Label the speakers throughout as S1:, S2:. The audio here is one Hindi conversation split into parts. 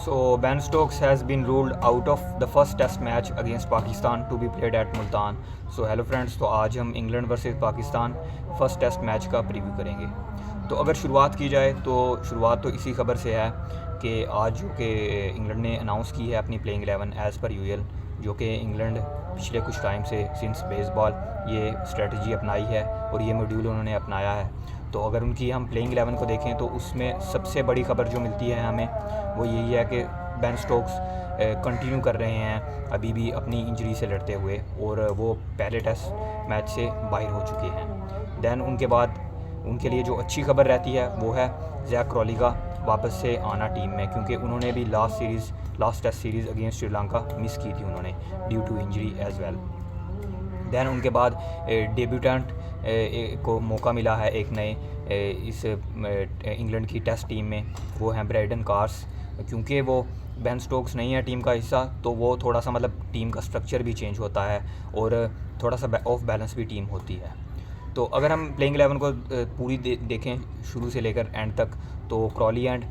S1: So Ben Stokes has been ruled out of the first test match against Pakistan to be played at Multan. So hello friends, तो आज हम England versus Pakistan first test match का प्रीव्यू करेंगे। तो अगर शुरुआत की जाए तो शुरुआत तो इसी खबर से है कि आज जो कि इंग्लैंड ने अनाउंस की है अपनी प्लेइंग 11 एज़ पर यूजुअल, जो कि इंग्लैंड पिछले कुछ टाइम से सिंस बेसबॉल ये स्ट्रेटजी अपनाई है और ये मॉड्यूल उन्होंने अपनाया है। तो अगर उनकी हम प्लेइंग 11 को देखें तो उसमें सबसे बड़ी खबर जो मिलती है हमें वो यही है कि बेन स्टोक्स कंटिन्यू कर रहे हैं अभी भी अपनी इंजरी से लड़ते हुए, और वो पहले टेस्ट मैच से बाहर हो चुके हैं। दैन उनके बाद उनके लिए जो अच्छी खबर रहती है वो है जैक क्रॉली का वापस से आना टीम में, क्योंकि उन्होंने भी last test series against Sri Lanka miss की थी उन्होंने due to injury as well. Then उनके बाद डेब्यूटेंट को मौका मिला है एक नए इस इंग्लैंड की टेस्ट टीम में, वो हैं ब्रैडन कार्स। क्योंकि वो बेन स्टोक्स नहीं है टीम का हिस्सा तो वो थोड़ा सा मतलब टीम का स्ट्रक्चर भी चेंज होता है और थोड़ा सा ऑफ बैलेंस भी टीम होती है। तो अगर हम प्लेइंग 11 को पूरी देखें शुरू से लेकर एंड तक, तो Crawley and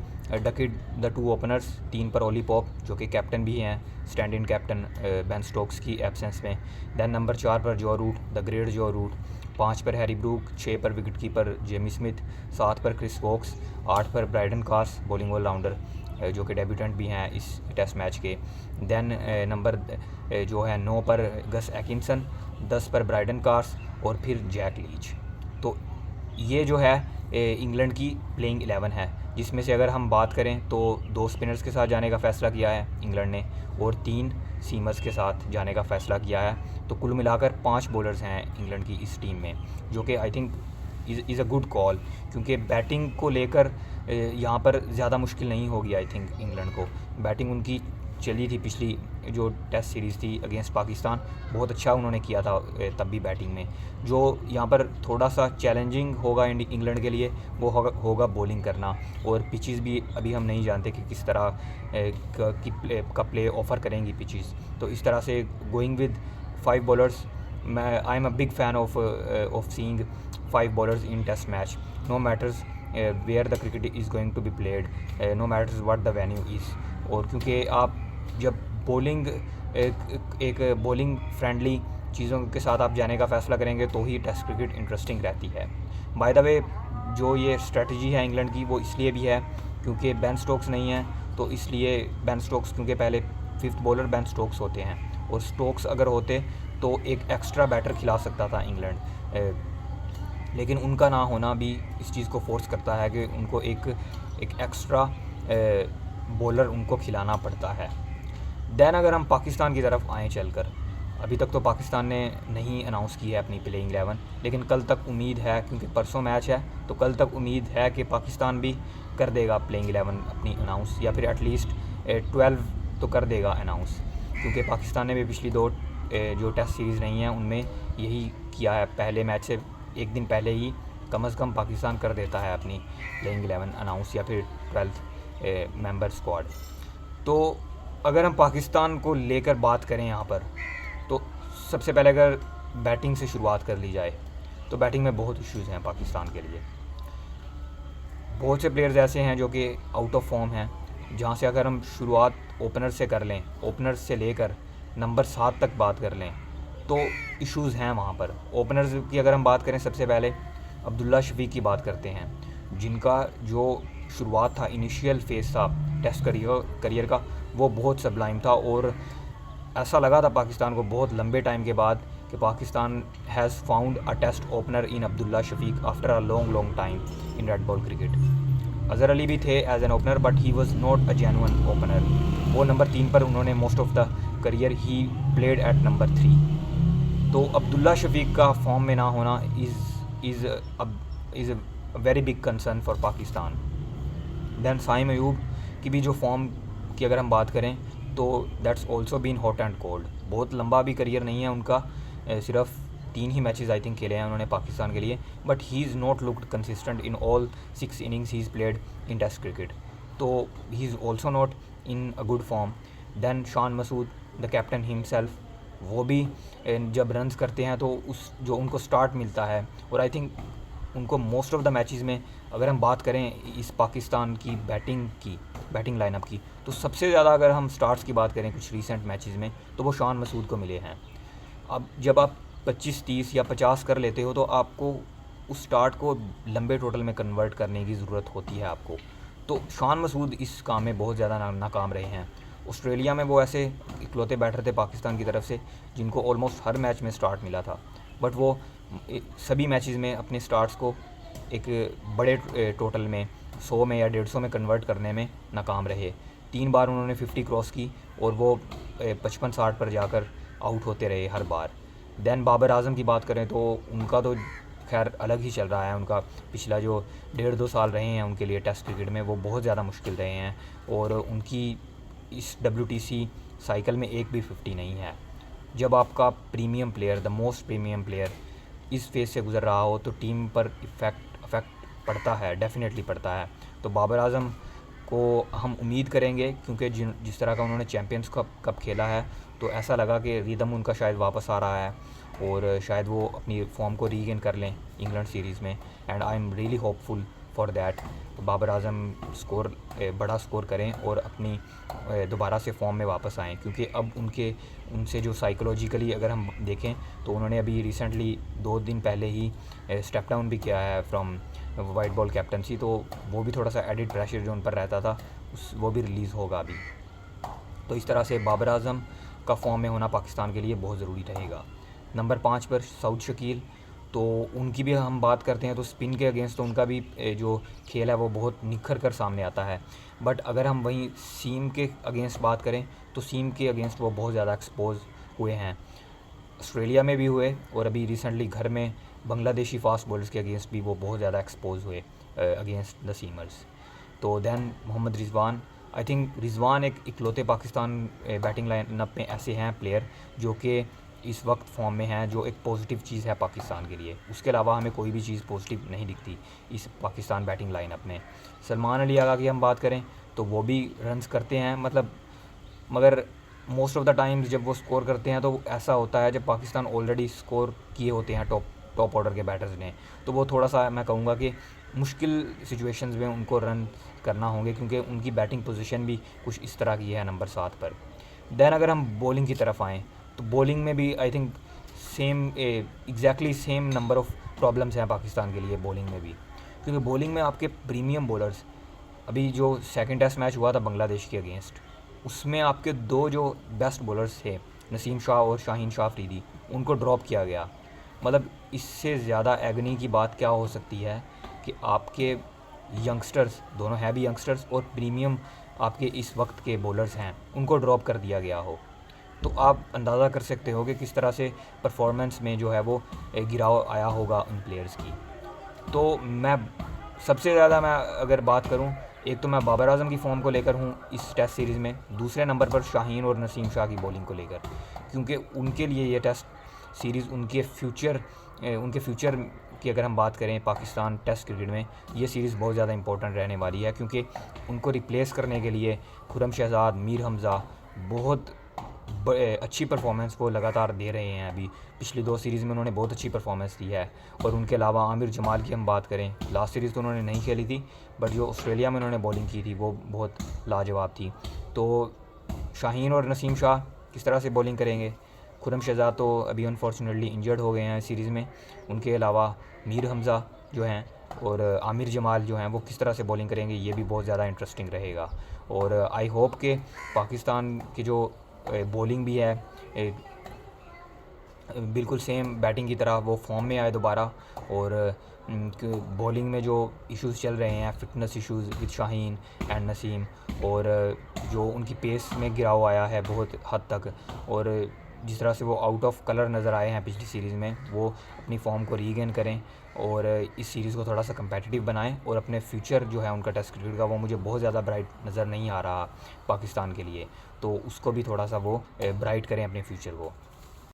S1: Duckett the two openers, 3 पर ओली पॉप जो कि कैप्टन भी हैं, stand in captain Ben Stokes की एब्सेंस में। दैन नंबर 4 पर Joe Root, the great Joe Root, 5 पर हैरी ब्रूक, 6 पर विकेट कीपर जेमी स्मिथ, 7 पर क्रिस वोक्स, 8 पर ब्राइडन कार्स बॉलिंग ऑलराउंडर जो कि डेब्यूटेंट भी हैं इस टेस्ट मैच के। दैन नंबर जो है 9 पर गस एकिंसन, 10 पर ब्राइडन कार्स और फिर जैक लीच। तो ये जो है इंग्लैंड की प्लेइंग 11 है, जिसमें से अगर हम बात करें तो 2 स्पिनर्स के साथ जाने का फ़ैसला किया है इंग्लैंड ने और 3 सीमर्स के साथ जाने का फ़ैसला किया है। तो कुल मिलाकर 5 बॉलर्स हैं इंग्लैंड की इस टीम में, जो कि I think is a good call, क्योंकि बैटिंग को लेकर यहाँ पर ज़्यादा मुश्किल नहीं होगी। आई थिंक इंग्लैंड को बैटिंग उनकी चली थी पिछली जो टेस्ट सीरीज़ थी अगेंस्ट पाकिस्तान, बहुत अच्छा उन्होंने किया था तब भी बैटिंग में। जो यहाँ पर थोड़ा सा चैलेंजिंग होगा इंग्लैंड के लिए वो होगा बॉलिंग करना, और पिचेस भी अभी हम नहीं जानते कि किस तरह का प्ले ऑफ़र करेंगी पिचेस। तो इस तरह से गोइंग विद 5 बॉलर्स, मैं I am a big fan of seeing 5 bowlers in test match, no matters where the cricket is going to be played, no matters what the venue is. और क्योंकि आप जब बॉलिंग एक बॉलिंग फ्रेंडली चीज़ों के साथ आप जाने का फ़ैसला करेंगे तो ही टेस्ट क्रिकेट इंटरेस्टिंग रहती है। बाय द वे, जो ये स्ट्रेटजी है इंग्लैंड की वो इसलिए भी है क्योंकि बेन स्टोक्स नहीं है, तो इसलिए बेन स्टोक्स, क्योंकि पहले 5th बॉलर बेन स्टोक्स होते हैं, और स्टोक्स अगर होते तो एक एक्स्ट्रा बैटर खिला सकता था इंग्लैंड, लेकिन उनका ना होना भी इस चीज़ को फोर्स करता है कि उनको एक एक्स्ट्रा बॉलर उनको खिलाना पड़ता है। दैन अगर हम पाकिस्तान की तरफ आएँ चलकर, अभी तक तो पाकिस्तान ने नहीं अनाउंस की है अपनी प्लेइंग 11, लेकिन कल तक उम्मीद है, क्योंकि परसों मैच है तो कल तक उम्मीद है कि पाकिस्तान भी कर देगा प्लेइंग 11 अपनी अनाउंस, या फिर एटलीस्ट 12 तो कर देगा अनाउंस, क्योंकि पाकिस्तान ने भी पिछली 2 जो टेस्ट सीरीज़ नहीं हैं उनमें यही किया है। पहले मैच से एक दिन पहले ही कम से कम पाकिस्तान कर देता है अपनी प्लेइंग 11 अनाउंस, या फिर 12th मेंबर स्क्वाड। तो अगर हम पाकिस्तान को लेकर बात करें यहाँ पर, तो सबसे पहले अगर बैटिंग से शुरुआत कर ली जाए तो बैटिंग में बहुत इश्यूज़ हैं पाकिस्तान के लिए। बहुत से प्लेयर्स ऐसे हैं जो कि आउट ऑफ फॉर्म हैं, जहाँ से अगर हम शुरुआत ओपनर से कर लें, ओपनर से लेकर नंबर 7 तक बात कर लें तो इश्यूज़ हैं वहाँ पर। ओपनर्स की अगर हम बात करें, सबसे पहले अब्दुल्ला शफीक की बात करते हैं, जिनका जो शुरुआत था, इनिशियल फेज़ था टेस्ट करियर का, वो बहुत सबलाइम था, और ऐसा लगा था पाकिस्तान को बहुत लंबे टाइम के बाद कि Pakistan has found a test opener in Abdullah Shafique after a long time in red ball cricket. Azhar Ali भी थे as an opener, but he was not a genuine opener. वो नंबर 3 पर उन्होंने most of the career he played at number 3। तो अब्दुल्ला शफीक का फॉर्म में ना होना is a very big concern for Pakistan. Then Saim Ayub की भी जो फॉर्म की अगर हम बात करें तो that's also been hot and cold. बहुत लंबा भी करियर नहीं है उनका, सिर्फ 3 ही मैचेस आई थिंक खेले हैं उन्होंने पाकिस्तान के लिए, but he is not looked consistent in all 6 innings he is played in test cricket. तो he is also not in a good form. Then Shan Masood, the captain himself, वो भी जब रन्स करते हैं तो उस जो उनको स्टार्ट मिलता है, और आई थिंक उनको मोस्ट ऑफ द मैचेस में अगर हम बात करें इस पाकिस्तान की बैटिंग लाइनअप की, तो सबसे ज़्यादा अगर हम स्टार्ट्स की बात करें कुछ रीसेंट मैचेस में, तो वो शान मसूद को मिले हैं। अब जब आप 25, 30 या 50 कर लेते हो तो आपको उस स्टार्ट को लंबे टोटल में कन्वर्ट करने की ज़रूरत होती है आपको। तो शान मसूद इस काम में बहुत ज़्यादा नाकाम रहे हैं। ऑस्ट्रेलिया में वो ऐसे इकलौते बैटर थे पाकिस्तान की तरफ से जिनको ऑलमोस्ट हर मैच में स्टार्ट मिला था, बट वो सभी मैचेस में अपने स्टार्ट्स को एक बड़े टोटल में 100 में या 150 में कन्वर्ट करने में नाकाम रहे। 3 बार उन्होंने 50 क्रॉस की और वो 55-60 पर जाकर आउट होते रहे हर बार। दैन बाबर आज़म की बात करें तो उनका तो खैर अलग ही चल रहा है। उनका पिछला जो 1.5-2 साल रहे हैं उनके लिए टेस्ट क्रिकेट में वो बहुत ज़्यादा मुश्किल रहे हैं, और उनकी इस WTC साइकिल में एक भी 50 नहीं है। जब आपका premium player, the most premium player इस फेज़ से गुज़र रहा हो तो टीम पर अफेक्ट पड़ता है, डेफिनेटली पड़ता है। तो बाबर आज़म को हम उम्मीद करेंगे, क्योंकि जिस तरह का उन्होंने चैम्पियंस कप खेला है तो ऐसा लगा कि रिदम उनका शायद वापस आ रहा है और शायद वो अपनी फॉर्म को रीगेन कर लें इंग्लैंड सीरीज़ में। And I am really hopeful for that. Babar Azam बड़ा स्कोर करें और अपनी दोबारा से फॉर्म में वापस आएँ, क्योंकि अब उनसे जो साइकोलॉजिकली अगर हम देखें तो उन्होंने अभी रिसेंटली 2 दिन पहले ही स्टेप डाउन भी किया है फ्रॉम वाइट बॉल कैप्टनसी, तो वो भी थोड़ा सा एडिड प्रेशर जो उन पर रहता था वो भी रिलीज़ होगा अभी। तो इस तरह से बाबर आज़म का फॉर्म में होना पाकिस्तान के लिए बहुत ज़रूरी रहेगा। नंबर 5 पर सऊद शकील, तो उनकी भी हम बात करते हैं तो स्पिन के अगेंस्ट तो उनका भी जो खेल है वो बहुत निखर कर सामने आता है। बट अगर हम वहीं सीम के अगेंस्ट बात करें तो सीम के अगेंस्ट वो बहुत ज़्यादा एक्सपोज हुए हैं। ऑस्ट्रेलिया में भी हुए और अभी रिसेंटली घर में बांग्लादेशी फास्ट बॉलर्स के अगेंस्ट भी वो बहुत ज़्यादा एक्सपोज हुए अगेंस्ट द सीमर्स। तो then Mohammad Rizwan, I think Rizwan एक इकलौते पाकिस्तान बैटिंग लाइनअप में ऐसे हैं प्लेयर जो कि इस वक्त फॉर्म में हैं, जो एक पॉजिटिव चीज़ है पाकिस्तान के लिए। उसके अलावा हमें कोई भी चीज़ पॉजिटिव नहीं दिखती इस पाकिस्तान बैटिंग लाइनअप में। सलमान अली आगा की हम बात करें तो वो भी रन्स करते हैं, मगर मोस्ट ऑफ़ द टाइम्स जब वो स्कोर करते हैं तो ऐसा होता है जब पाकिस्तान ऑलरेडी स्कोर किए होते हैं टॉप ऑर्डर के बैटर्स ने, तो वो थोड़ा सा मैं कहूँगा कि मुश्किल सिचुएशंस में उनको रन करना होंगे, क्योंकि उनकी बैटिंग पोजीशन भी कुछ इस तरह की है नंबर 7 पर। दैन अगर हम बॉलिंग की तरफ आएँ तो बॉलिंग में भी I think exactly same number of problems हैं पाकिस्तान के लिए बॉलिंग में भी, क्योंकि बॉलिंग में आपके प्रीमियम बॉलर्स, अभी जो सेकंड टेस्ट मैच हुआ था बांग्लादेश के अगेंस्ट, उसमें आपके 2 जो बेस्ट बॉलर्स थे नसीम शाह और शाहीन शाह अफरीदी, उनको ड्रॉप किया गया। इससे ज़्यादा एगनी की बात क्या हो सकती है कि आपके यंगस्टर्स, दोनों हैं भी यंगस्टर्स और प्रीमियम आपके इस वक्त के बॉलर्स हैं, उनको ड्रॉप कर दिया गया हो। तो आप अंदाज़ा कर सकते हो कि किस तरह से परफॉर्मेंस में जो है वो गिराव आया होगा उन प्लेयर्स की। तो मैं सबसे ज़्यादा मैं अगर बात करूं, एक तो मैं बाबर आज़म की फॉर्म को लेकर हूं इस टेस्ट सीरीज़ में, दूसरे नंबर पर शाहीन और नसीम शाह की बॉलिंग को लेकर, क्योंकि उनके लिए ये टेस्ट सीरीज़ उनके फ्यूचर की अगर हम बात करें पाकिस्तान टेस्ट क्रिकेट में, ये सीरीज़ बहुत ज़्यादा इंपॉर्टेंट रहने वाली है, क्योंकि उनको रिप्लेस करने के लिए खुरम शहजाद, मीर हमज़ा बहुत अच्छी परफॉर्मेंस वो लगातार दे रहे हैं। अभी पिछली 2 सीरीज़ में उन्होंने बहुत अच्छी परफॉर्मेंस दी है। और उनके अलावा आमिर जमाल की हम बात करें, लास्ट सीरीज़ तो उन्होंने नहीं खेली थी, बट जो ऑस्ट्रेलिया में उन्होंने बॉलिंग की थी वो बहुत लाजवाब थी। तो शाहीन और नसीम शाह किस तरह से बॉलिंग करेंगे? खुरम शहजाद तो अभी अनफॉर्चुनेटली इंजर्ड हो गए हैं सीरीज़ में। उनके अलावा मीर हमज़ा जो हैं और आमिर जमाल जो हैं वो किस तरह से बॉलिंग करेंगे, ये भी बहुत ज़्यादा इंटरेस्टिंग रहेगा। और आई होप के पाकिस्तान की जो बॉलिंग भी है बिल्कुल सेम बैटिंग की तरह वो फॉर्म में आए दोबारा। और बॉलिंग में जो इश्यूज़ चल रहे हैं, fitness issues with Shaheen and Naseem, और जो उनकी पेस में गिराव आया है बहुत हद तक, और जिस तरह से वो आउट ऑफ कलर नज़र आए हैं पिछली सीरीज़ में, वो अपनी फॉर्म को रीगेन करें और इस सीरीज़ को थोड़ा सा कंपेटिटिव बनाएं। और अपने फ्यूचर जो है उनका टेस्ट क्रिकेट का, वो मुझे बहुत ज़्यादा ब्राइट नज़र नहीं आ रहा पाकिस्तान के लिए, तो उसको भी थोड़ा सा वो ब्राइट करें अपने फ्यूचर को।